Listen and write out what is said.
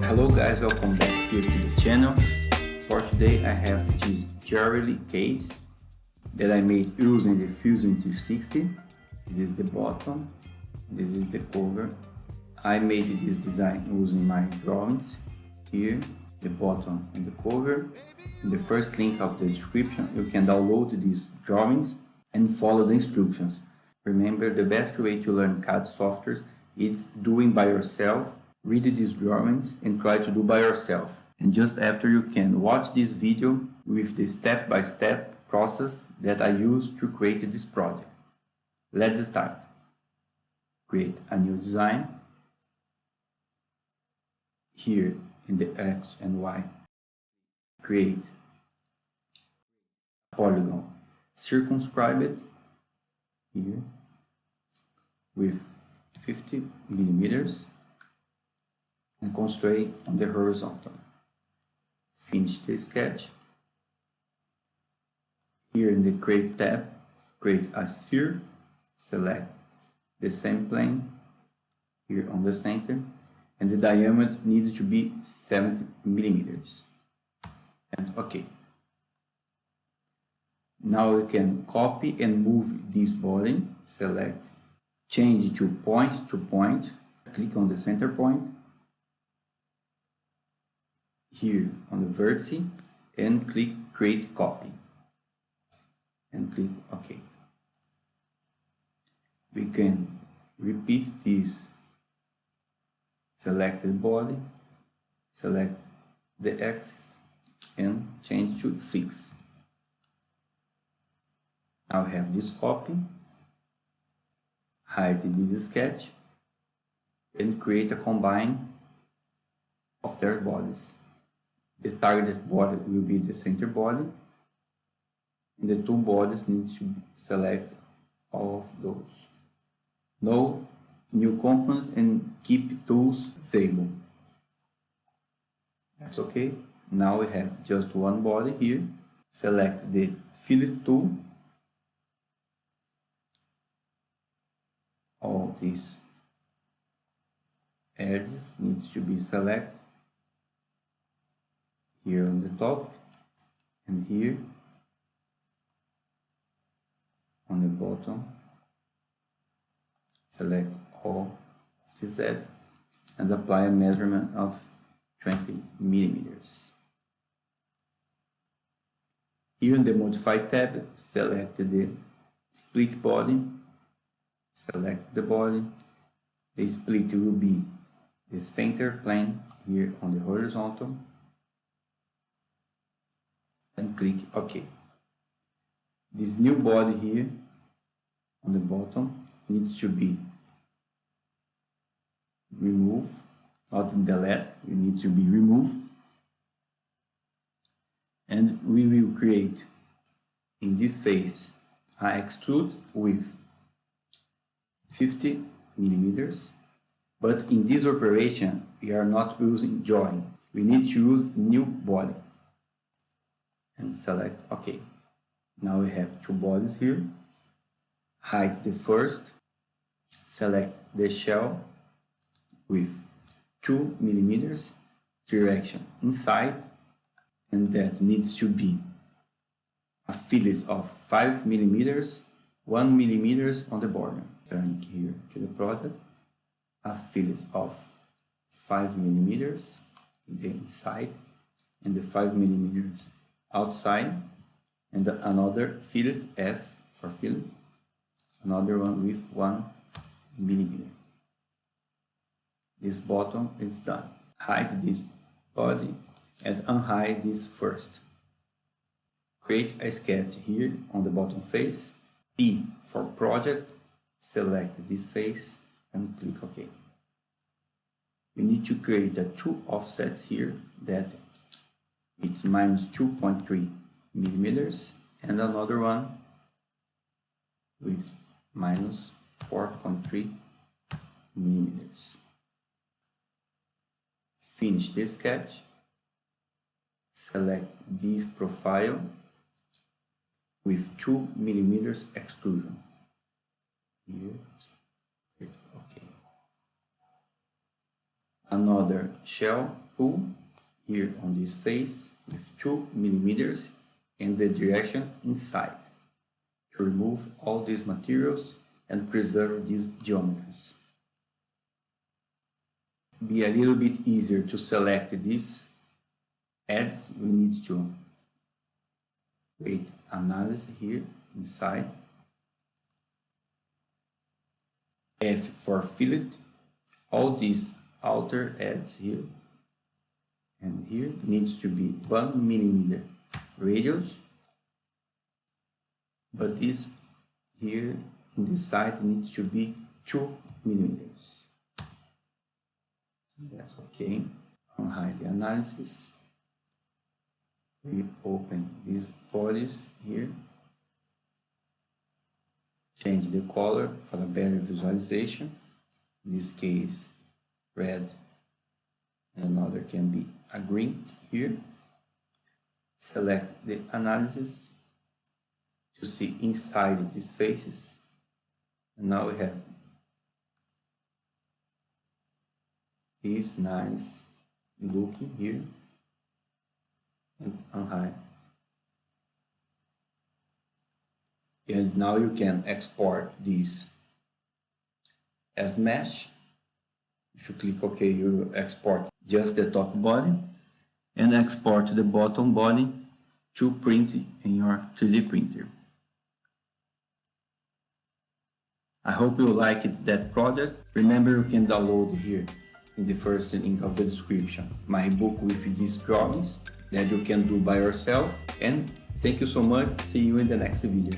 Hello guys, welcome back here to the channel. For today I have this jewelry case that I made using the Fusion 360. This is the bottom, this is the cover. I made this design using my drawings. Here, the bottom and the cover. In the first link of the description you can download these drawings and follow the instructions. Remember, the best way to learn CAD software is doing by yourself. Read these drawings and try to do by yourself. And just after, you can watch this video with the step-by-step process that I used to create this project. Let's start. Create a new design. Here in the X and Y, create a polygon. Circumscribe it here with 50 millimeters and constrain on the horizontal. Finish the sketch. Here in the Create tab, create a sphere, select the same plane here on the center, and the diameter needs to be 70 millimeters. And OK. Now we can copy and move this body. Select, change to point, click on the center point, here on the vertex, and click Create Copy, and click OK. We can repeat this selected body, select the axis, and change to 6. Now I have this copy, hide this sketch, and create a combine of their bodies. The targeted body will be the center body, and the two bodies need to select all of those. No new component and keep tools disabled. That's okay. Now we have just one body here. Select the fillet tool. All these edges needs to be selected. Here on the top and here on the bottom. Select all of this edge and apply a measurement of 20 millimeters. Here in the Modify tab, select the split body. Select the body. The split will be the center plane here on the horizontal. And click OK. This new body here on the bottom needs to be removed, not delete, it needs to be removed. And we will create in this face an extrude with 50 millimeters, but in this operation we are not using join. We need to use new body. And select OK. Now we have two bodies here. Hide the first. Select the shell with 2 millimeters, direction inside, and that needs to be a fillet of 5 millimeters, 1 millimeters on the border. Turn here to the project. A fillet of 5 millimeters in the inside and the 5 millimeters outside, and another fillet, F for fillet, another one with 1 millimeter. This bottom is done. Hide this body and unhide this first. Create a sketch here on the bottom face. P for project, select this face and click OK. We need to create two offsets here that it's minus 2.3 millimeters and another one with minus 4.3 millimeters. Finish this sketch. Select this profile with 2 millimeters extrusion. Here, OK. Another shell tool here on this face with 2 millimeters and the direction inside to remove all these materials and preserve these geometries. Be a little bit easier to select these edges, we need to create analysis here inside. F for fillet, all these outer edges here and here needs to be 1 millimeter radius, but this here in this side needs to be 2 millimeters. That's okay. Unhide the analysis. We open these bodies here. Change the color for a better visualization. In this case, red, and another can be a green here. Select the analysis to see inside these faces. And now we have this nice looking here and unhide. And now you can export this as mesh. If you click OK, you export just the top body and export the bottom body to print in your 3D printer. I hope you liked that project. Remember, you can download here in the first link of the description my book with these drawings that you can do by yourself. And thank you so much. See you in the next video.